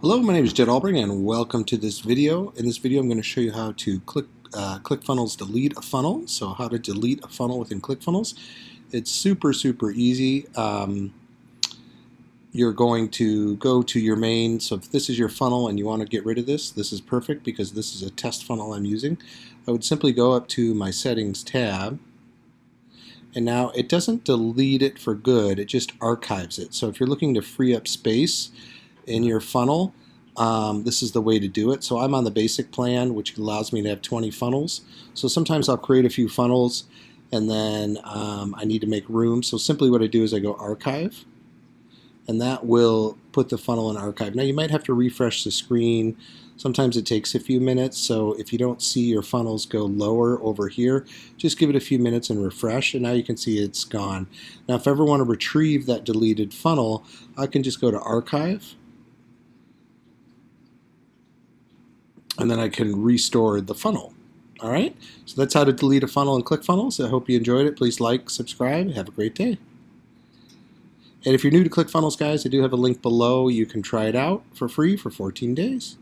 Hello, my name is Jed Albring and welcome to this video. In this video I'm going to show you how to ClickFunnels delete a funnel. So how to delete a funnel within ClickFunnels. It's super easy. You're going to go to your main, so if this is your funnel and you want to get rid of this is perfect because this is a test funnel I'm using. I would simply go up to my settings tab, and now it doesn't delete it for good, it just archives it. So if you're looking to free up space in your funnel, this is the way to do it. So I'm on the basic plan, which allows me to have 20 funnels. So sometimes I'll create a few funnels and then I need to make room. So simply what I do is I go archive, and that will put the funnel in archive. Now you might have to refresh the screen. Sometimes it takes a few minutes, so if you don't see your funnels go lower over here, just give it a few minutes and refresh, and now you can see it's gone. Now if I ever want to retrieve that deleted funnel, I can just go to archive, and then I can restore the funnel. All right, so that's how to delete a funnel in ClickFunnels. I hope you enjoyed it. Please like, subscribe, have a great day. And if you're new to ClickFunnels, guys, I do have a link below. You can try it out for free for 14 days.